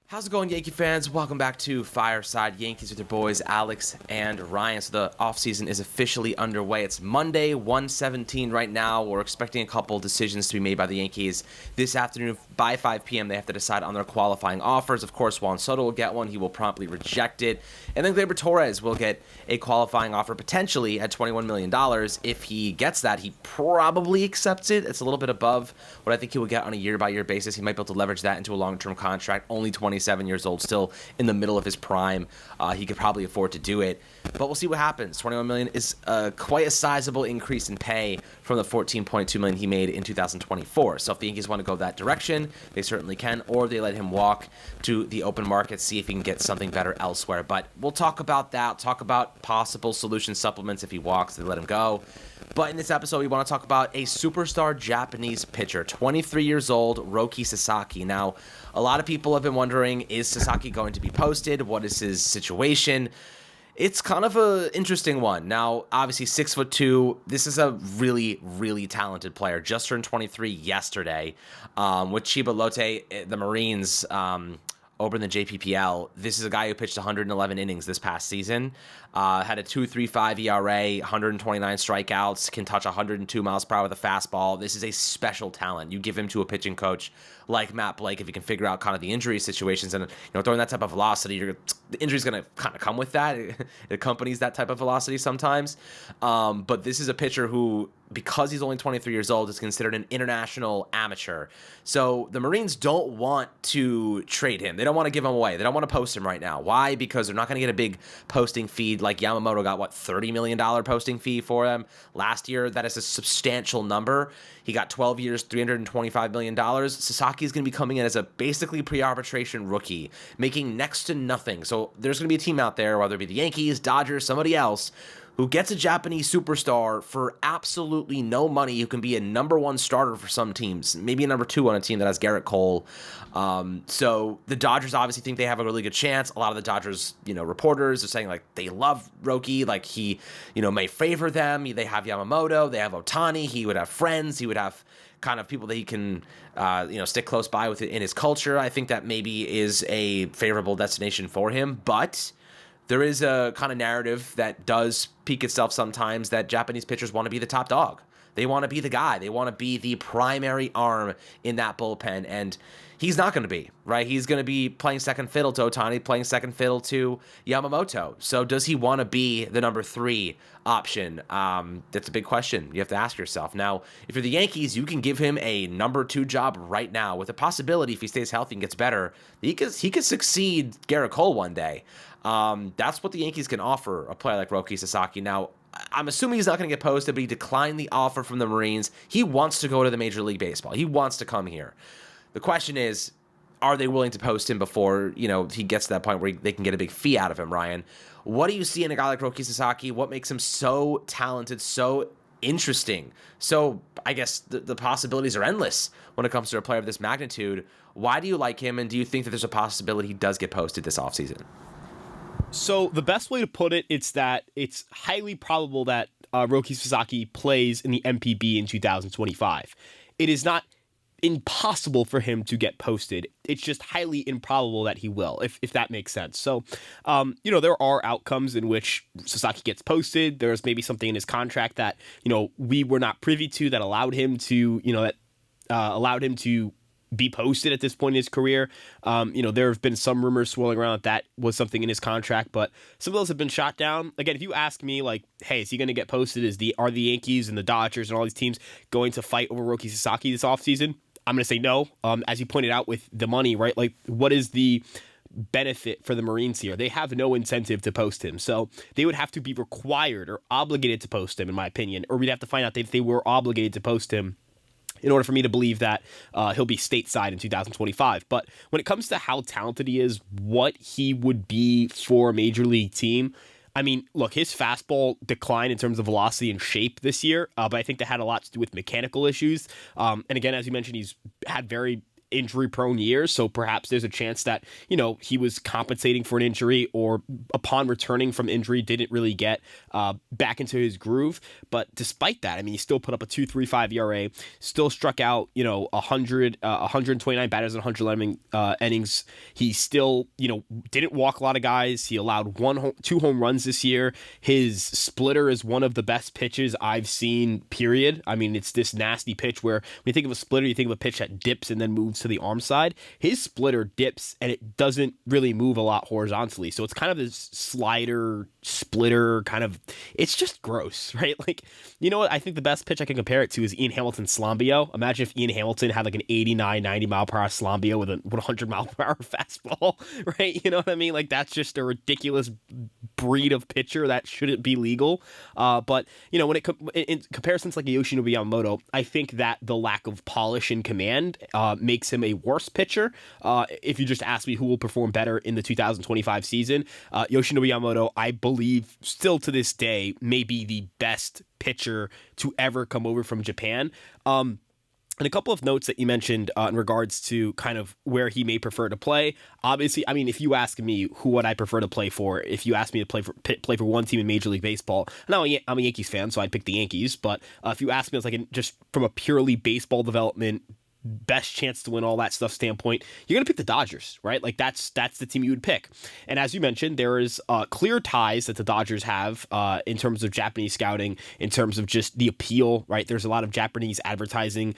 How's it going, Yankee fans? Welcome back to Fireside Yankees with your boys Alex and Ryan. So the offseason is officially underway. It's Monday, 1:17 right now. We're expecting a couple decisions to be made by the Yankees this afternoon. By 5 p.m., they have to decide on their qualifying offers. Of course, Juan Soto will get one. He will promptly reject it. And then Gleyber Torres will get a qualifying offer potentially at $21 million. If he gets that, he probably accepts it. It's a little bit above what I think he will get on a year-by-year basis. He might be able to leverage that into a long-term contract. Only 27 years old, still in the middle of his prime. He could probably afford to do it, but we'll see what happens. $21 million is quite a sizable increase in pay from the $14.2 million he made in 2024. So if the Yankees want to go that direction, they certainly can, or they let him walk to the open market, see if he can get something better elsewhere. But we'll talk about that, talk about possible solution supplements if he walks, they let him go. But in this episode, we want to talk about a superstar Japanese pitcher, 23 years old, Roki Sasaki. Now, a lot of people have been wondering, is Sasaki going to be posted? What is his situation? It's kind of an interesting one. Now, obviously, 6'2". This is a really, really talented player. Just turned 23 yesterday. With Chiba Lotte, the Marines, over in the JPPL. This is a guy who pitched 111 innings this past season. Had a 2.35 ERA, 129 strikeouts, can touch 102 miles per hour with a fastball. This is a special talent. You give him to a pitching coach like Matt Blake, if you can figure out kind of the injury situations and throwing that type of velocity, the injury's going to kind of come with that. It accompanies that type of velocity sometimes. But this is a pitcher who, because he's only 23 years old, is considered an international amateur. So the Marines don't want to trade him. They don't want to give him away. They don't want to post him right now. Why? Because they're not going to get a big posting fee like Yamamoto got, $30 million posting fee for him last year. That is a substantial number. He got 12 years, $325 million. Sasaki is going to be coming in as a basically pre-arbitration rookie, making next to nothing. So there's going to be a team out there, whether it be the Yankees, Dodgers, somebody else, who gets a Japanese superstar for absolutely no money, who can be a number one starter for some teams, maybe a number two on a team that has Garrett Cole. So the Dodgers obviously think they have a really good chance. A lot of the Dodgers, reporters are saying they love Roki, he, may favor them. They have Yamamoto, they have Ohtani. He would have friends. He would have kind of people that he can, stick close by with in his culture. I think that maybe is a favorable destination for him, but there is a kind of narrative that does peak itself sometimes that Japanese pitchers want to be the top dog. They want to be the guy. They want to be the primary arm in that bullpen, and he's not going to be, right? He's going to be playing second fiddle to Ohtani, playing second fiddle to Yamamoto. So does he want to be the number 3 option? That's a big question you have to ask yourself. Now, if you're the Yankees, you can give him a number 2 job right now with a possibility, if he stays healthy and gets better, he could succeed Garrett Cole one day. That's what the Yankees can offer a player like Roki Sasaki. Now, I'm assuming he's not going to get posted, but he declined the offer from the Marines. He wants to go to the Major League Baseball. He wants to come here. The question is, are they willing to post him before, he gets to that point where they can get a big fee out of him, Ryan? What do you see in a guy like Roki Sasaki? What makes him so talented, so interesting? So I guess the possibilities are endless when it comes to a player of this magnitude. Why do you like him, and do you think that there's a possibility he does get posted this offseason? So the best way to put it, it's that it's highly probable that Roki Sasaki plays in the MPB in 2025. It is not impossible for him to get posted. It's just highly improbable that he will, if that makes sense. So, there are outcomes in which Sasaki gets posted. There's maybe something in his contract that, we were not privy to that allowed him to, allowed him to be posted at this point in his career. There have been some rumors swirling around that was something in his contract, but some of those have been shot down. Again, if you ask me, hey, is he going to get posted? Are the Yankees and the Dodgers and all these teams going to fight over Roki Sasaki this offseason? I'm going to say no. As you pointed out with the money, right? What is the benefit for the Marines here? They have no incentive to post him. So they would have to be required or obligated to post him, in my opinion, or we'd have to find out if they were obligated to post him in order for me to believe that he'll be stateside in 2025. But when it comes to how talented he is, what he would be for a major league team, I mean, look, his fastball declined in terms of velocity and shape this year, but I think that had a lot to do with mechanical issues. And again, as you mentioned, he's had very injury-prone years, so perhaps there's a chance that, he was compensating for an injury, or upon returning from injury didn't really get back into his groove. But despite that, I mean, he still put up a 2.35 ERA, still struck out, 129 batters in 111 innings. He still, didn't walk a lot of guys. He allowed 2 home runs this year. His splitter is one of the best pitches I've seen, period. I mean, it's this nasty pitch where when you think of a splitter, you think of a pitch that dips and then moves to the arm side. His splitter dips and it doesn't really move a lot horizontally. So it's kind of this slider, splitter kind of, it's just gross, right? Like, you know what? I think the best pitch I can compare it to is Ian Hamilton's Slambio. Imagine if Ian Hamilton had like an 89, 90 mile per hour Slambio with a 100 mile per hour fastball, right? You know what I mean? Like, that's just a ridiculous breed of pitcher that shouldn't be legal. But, when in comparisons like Yoshinobu Yamamoto, I think that the lack of polish and command makes him a worse pitcher. If you just ask me who will perform better in the 2025 season, Yoshinobu Yamamoto, I believe, still to this day, may be the best pitcher to ever come over from Japan. And a couple of notes that you mentioned in regards to kind of where he may prefer to play. Obviously, I mean, if you ask me who would I prefer to play for, if you ask me to play for one team in Major League Baseball, now I'm a Yankees fan, so I'd pick the Yankees. But if you ask me, it's like just from a purely baseball development, best chance to win, all that stuff standpoint, you're going to pick the Dodgers, right? Like that's the team you would pick. And as you mentioned, there is clear ties that the Dodgers have in terms of Japanese scouting, in terms of just the appeal, right? There's a lot of Japanese advertising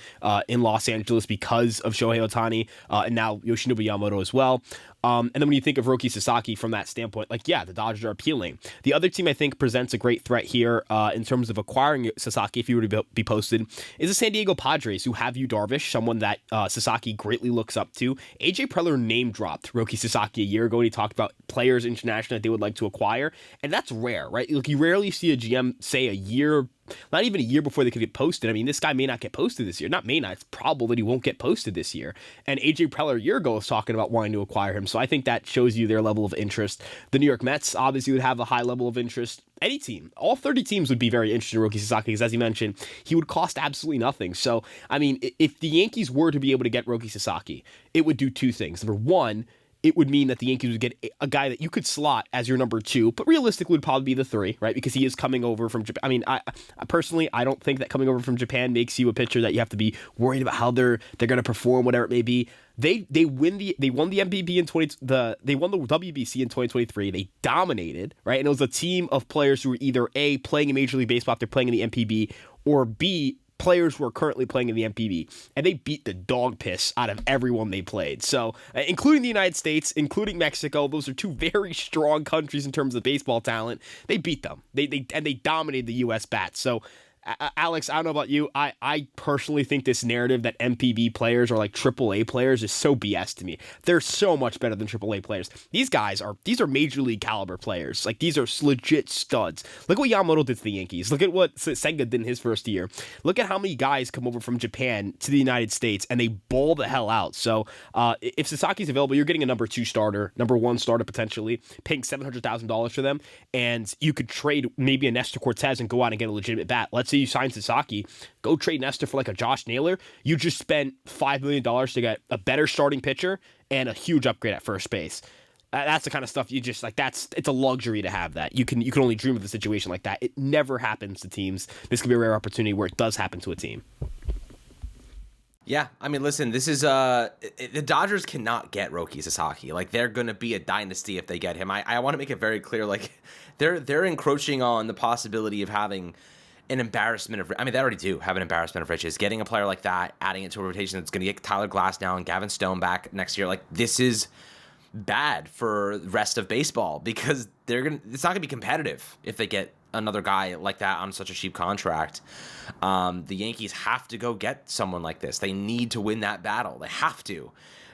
in Los Angeles because of Shohei Ohtani and now Yoshinobu Yamamoto as well. And then when you think of Roki Sasaki from that standpoint, like, yeah, the Dodgers are appealing. The other team I think presents a great threat here in terms of acquiring Sasaki, if he were to be posted, is the San Diego Padres, who have Yu Darvish, someone that Sasaki greatly looks up to. AJ Preller name dropped Roki Sasaki a year ago, and he talked about players internationally that they would like to acquire, and that's rare, right? Like, you rarely see a GM say a year, not even a year before they could get posted. I mean, this guy may not get posted this year. Not may not. It's probable that he won't get posted this year. And AJ Preller a year ago was talking about wanting to acquire him. So I think that shows you their level of interest. The New York Mets obviously would have a high level of interest. Any team, all 30 teams would be very interested in Roki Sasaki because, as you mentioned, he would cost absolutely nothing. So, I mean, if the Yankees were to be able to get Roki Sasaki, it would do two things. Number one, it would mean that the Yankees would get a guy that you could slot as your number 2, but realistically would probably be the 3, right? Because he is coming over from Japan. I mean, I personally, I don't think that coming over from Japan makes you a pitcher that you have to be worried about how they're going to perform, whatever it may be. They won the MPB they won the WBC in 2023. They dominated, right? And it was a team of players who were either A, playing in Major League Baseball after playing in the MPB, or B, players who are currently playing in the MPB, and they beat the dog piss out of everyone they played. So, including the United States, including Mexico, those are two very strong countries in terms of baseball talent. They beat them. They dominated the U.S. bats. So, Alex, I don't know about you. I personally think this narrative that MPB players are like AAA players is so BS to me. They're so much better than AAA players. These are major league caliber players. Like, these are legit studs. Look what Yamamoto did to the Yankees. Look at what Senga did in his first year. Look at how many guys come over from Japan to the United States and they ball the hell out. So if Sasaki's available, you're getting a number 2 starter, number 1 starter potentially, paying $700,000 for them, and you could trade maybe a Nestor Cortez and go out and get a legitimate bat. Let's say you sign Sasaki, go trade Nestor for like a Josh Naylor. You just spent $5 million to get a better starting pitcher and a huge upgrade at first base. That's the kind of stuff you just like. It's a luxury to have that. You can only dream of a situation like that. It never happens to teams. This could be a rare opportunity where it does happen to a team. Yeah, I mean, listen, this is the Dodgers cannot get Roki Sasaki. Like, they're going to be a dynasty if they get him. I want to make it very clear, like, they're encroaching on the possibility of having an embarrassment of, I mean, they already do have an embarrassment of riches. Getting a player like that, adding it to a rotation that's going to get Tyler Glasnow and Gavin Stone back next year, like, this is bad for the rest of baseball because it's not going to be competitive if they get another guy like that on such a cheap contract. The Yankees have to go get someone like this. They need to win that battle. They have to,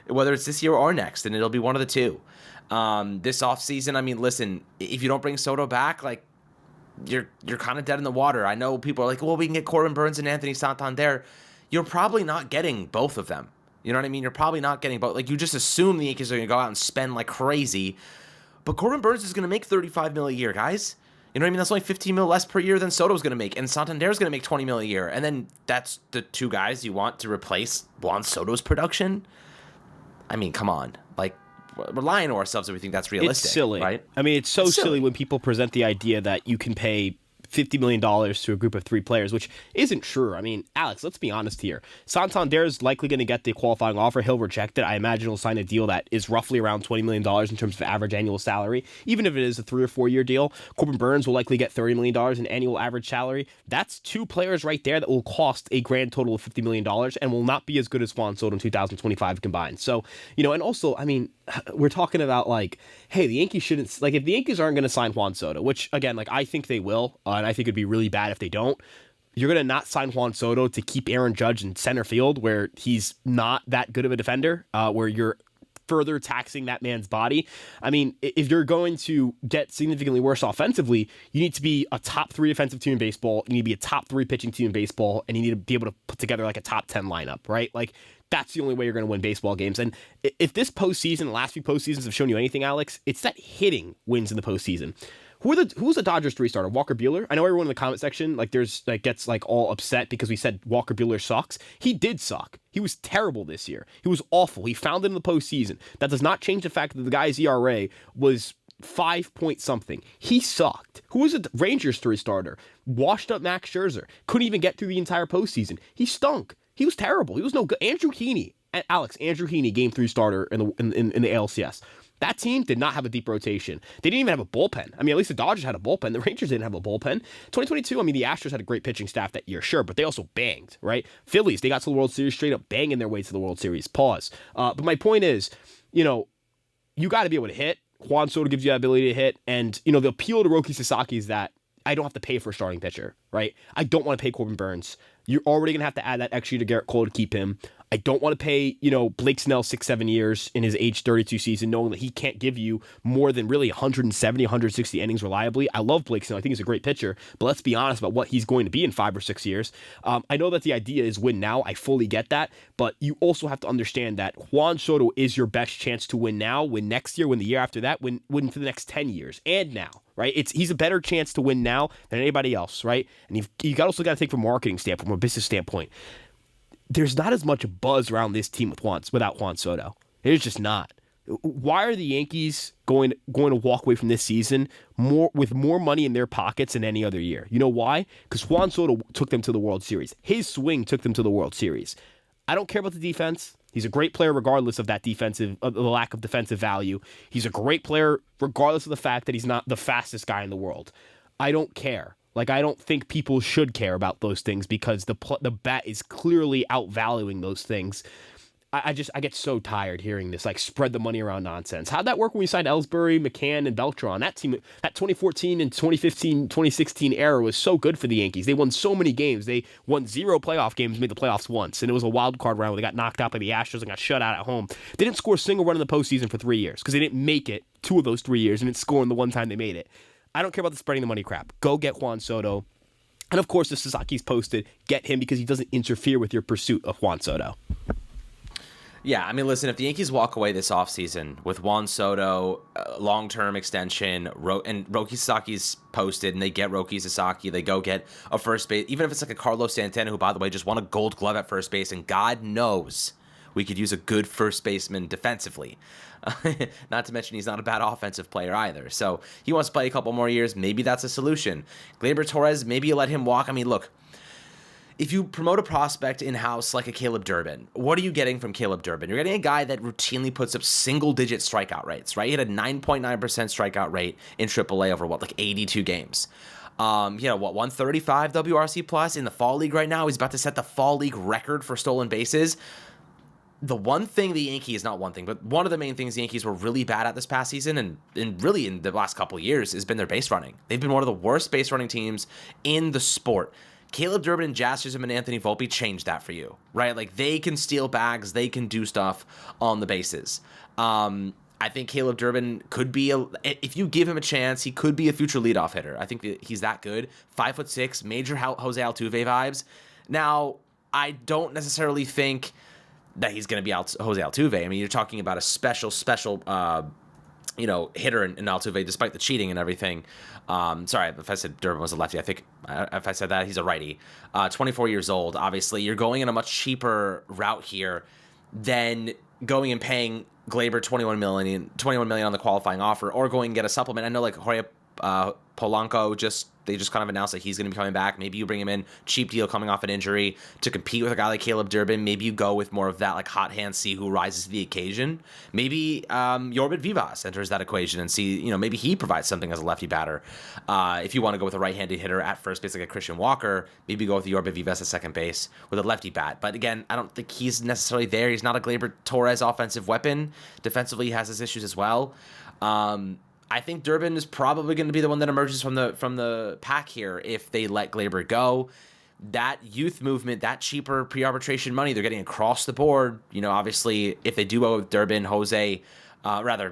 whether it's this year or next, and it'll be one of the two. This offseason, I mean, listen, if you don't bring Soto back, like, you're kind of dead in the water. I know people are like, well, we can get Corbin Burns and Anthony Santander. You're probably not getting both of them. You know what I mean? You're probably not getting both. Like, you just assume the Yankees are going to go out and spend like crazy. But Corbin Burns is going to make $35 million a year, guys. You know what I mean? That's only 15 mil less per year than Soto's going to make, and Santander's going to make 20 mil a year. And then that's the two guys you want to replace Juan Soto's production. I mean, come on. Like, we're lying to ourselves if we think that's realistic. It's silly, right? I mean, it's silly when people present the idea that you can pay $50 million to a group of 3 players, which isn't true. I mean, Alex, let's be honest here. Santander is likely going to get the qualifying offer. He'll reject it. I imagine he'll sign a deal that is roughly around $20 million in terms of average annual salary, even if it is a 3 or 4 year deal. Corbin Burns will likely get $30 million in annual average salary. That's 2 players right there that will cost a grand total of $50 million and will not be as good as Juan Soto in 2025 combined. So, and also, I mean, we're talking about like, hey, the Yankees shouldn't, like, if the Yankees aren't going to sign Juan Soto, which again, like, I think they will, and I think it'd be really bad if they don't. You're going to not sign Juan Soto to keep Aaron Judge in center field where he's not that good of a defender, where you're further taxing that man's body. I mean, if you're going to get significantly worse offensively, you need to be a top 3 defensive team in baseball, you need to be a top 3 pitching team in baseball, and you need to be able to put together like a top 10 lineup, right? Like, that's the only way you're going to win baseball games. And if this postseason, the last few postseasons have shown you anything, Alex, it's that hitting wins in the postseason. Who's the Dodgers 3 starter? Walker Buehler? I know everyone in the comment section gets all upset because we said Walker Buehler sucks. He did suck. He was terrible this year. He was awful. He found it in the postseason. That does not change the fact that the guy's ERA was 5 point something. He sucked. Who was the Rangers 3 starter? Washed up Max Scherzer. Couldn't even get through the entire postseason. He stunk. He was terrible. He was no good. Andrew Heaney, Game 3 starter in the ALCS. That team did not have a deep rotation. They didn't even have a bullpen. I mean, at least the Dodgers had a bullpen. The Rangers didn't have a bullpen. 2022, I mean, the Astros had a great pitching staff that year, sure, but they also banged, right? Phillies, they got to the World Series straight up banging their way to the World Series. Pause. But my point is, you got to be able to hit. Juan Soto gives you that ability to hit. And, the appeal to Roki Sasaki is that I don't have to pay for a starting pitcher, right? I don't want to pay Corbin Burns. You're already going to have to add that extra to Garrett Cole to keep him. I don't want to pay, Blake Snell 6-7 years in his age 32 season, knowing that he can't give you more than really 170, 160 innings reliably. I love Blake Snell. I think he's a great pitcher, but let's be honest about what he's going to be in 5 or 6 years. I know that the idea is win now. I fully get that, but you also have to understand that Juan Soto is your best chance to win now, win next year, win the year after that, win for the next 10 years, and now. Right, he's a better chance to win now than anybody else, right? And you also got to think from a marketing standpoint, from a business standpoint. There's not as much buzz around this team without Juan Soto. There's just not. Why are the Yankees going to walk away from this season with more money in their pockets than any other year? You know why? Because Juan Soto took them to the World Series. His swing took them to the World Series. I don't care about the defense. He's a great player regardless of the lack of defensive value. He's a great player regardless of the fact that he's not the fastest guy in the world. I don't care. Like, I don't think people should care about those things because the bat is clearly outvaluing those things. I get so tired hearing this, like, spread the money around nonsense. How'd that work when we signed Ellsbury, McCann, and Beltran? That team, that 2014 and 2015, 2016 era was so good for the Yankees. They won so many games. They won 0 playoff games, made the playoffs once, and it was a wild card round where they got knocked out by the Astros and got shut out at home. They didn't score a single run in the postseason for 3 years because they didn't make it 2 of those 3 years and didn't score in the one time they made it. I don't care about the spreading the money crap. Go get Juan Soto. And of course, if Sasaki's posted, get him because he doesn't interfere with your pursuit of Juan Soto. Yeah, I mean, listen, if the Yankees walk away this offseason with Juan Soto, long-term extension, and Roki Sasaki's posted, and they get Roki Sasaki, they go get a first base, even if it's like a Carlos Santana, who, by the way, just won a gold glove at first base, and God knows we could use a good first baseman defensively. Not to mention he's not a bad offensive player either. So he wants to play a couple more years. Maybe that's a solution. Gleyber Torres, maybe you let him walk. I mean, look, if you promote a prospect in-house like a Caleb Durbin, what are you getting from Caleb Durbin? You're getting a guy that routinely puts up single-digit strikeout rates, right? He had a 9.9% strikeout rate in AAA over, 82 games. 135 WRC plus in the Fall League right now. He's about to set the Fall League record for stolen bases. The one thing the Yankees, not one thing, but one of the main things the Yankees were really bad at this past season and really in the last couple of years has been their base running. They've been one of the worst base running teams in the sport. Caleb Durbin and Jazz Chisholm and Anthony Volpe changed that for you, right? Like, they can steal bags, they can do stuff on the bases. I think Caleb Durbin could be, if you give him a chance, he could be a future leadoff hitter. I think that he's that good. 5'6", major Jose Altuve vibes. Now, I don't necessarily think that he's going to be Jose Altuve. I mean, you're talking about a special hitter in Altuve, despite the cheating and everything. Sorry if I said Durbin was a lefty. I think if I said that, he's a righty. 24 years old. Obviously, you're going in a much cheaper route here than going and paying Gleyber 21 million on the qualifying offer, or going and get a supplement. I know like Jorge Polanco they just kind of announced that he's going to be coming back. Maybe you bring him in, cheap deal coming off an injury to compete with a guy like Caleb Durbin. Maybe you go with more of that like hot hand, see who rises to the occasion. Maybe Yorbit Vivas enters that equation and see, maybe he provides something as a lefty batter. If you want to go with a right-handed hitter at first base like a Christian Walker, maybe go with Yorbit Vivas at second base with a lefty bat. But again, I don't think he's necessarily there. He's not a Gleyber Torres offensive weapon. Defensively, he has his issues as well. I think Durbin is probably going to be the one that emerges from the pack here if they let Gleyber go. That youth movement, that cheaper pre-arbitration money they're getting across the board. Obviously, if they do go with Durbin,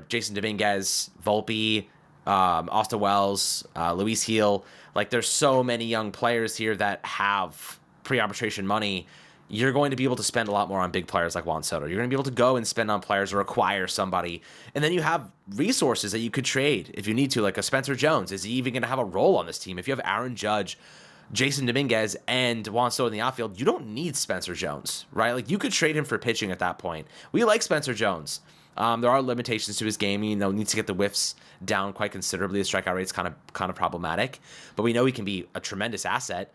Jason Dominguez, Volpe, Austin Wells, Luis Gil, like there's so many young players here that have pre-arbitration money. You're going to be able to spend a lot more on big players like Juan Soto. You're going to be able to go and spend on players or acquire somebody. And then you have resources that you could trade if you need to, like a Spencer Jones. Is he even going to have a role on this team? If you have Aaron Judge, Jason Dominguez, and Juan Soto in the outfield, you don't need Spencer Jones, right? Like you could trade him for pitching at that point. We like Spencer Jones. There are limitations to his game. Needs to get the whiffs down quite considerably. The strikeout rate's kind of problematic. But we know he can be a tremendous asset.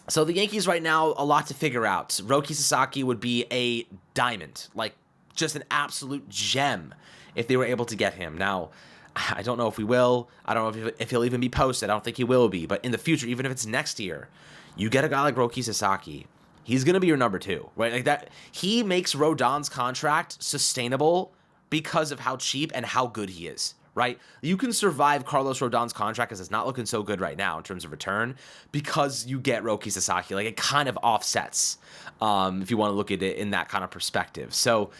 So the Yankees right now, a lot to figure out. Roki Sasaki would be a diamond, like just an absolute gem if they were able to get him. Now, I don't know if we will. I don't know if he'll even be posted. I don't think he will be. But in the future, even if it's next year, you get a guy like Roki Sasaki, he's going to be your number two, right? Like that, he makes Rodon's contract sustainable because of how cheap and how good he is. Right? You can survive Carlos Rodon's contract because it's not looking so good right now in terms of return because you get Roki Sasaki. Like it kind of offsets if you want to look at it in that kind of perspective. So,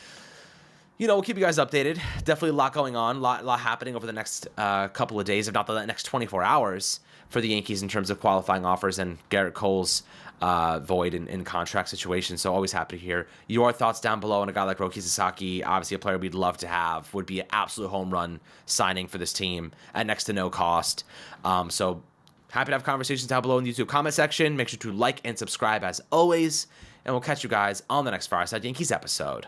we'll keep you guys updated. Definitely a lot going on, a lot happening over the next couple of days, if not the next 24 hours for the Yankees in terms of qualifying offers and Garrett Cole's void in contract situation. So always happy to hear your thoughts down below on a guy like Roki Sasaki. Obviously a player we'd love to have, would be an absolute home run signing for this team at next to no cost. So happy to have conversations down below in the YouTube comment section. Make sure to like and subscribe as always, and we'll catch you guys on the next Fireside Yankees episode.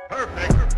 Perfect.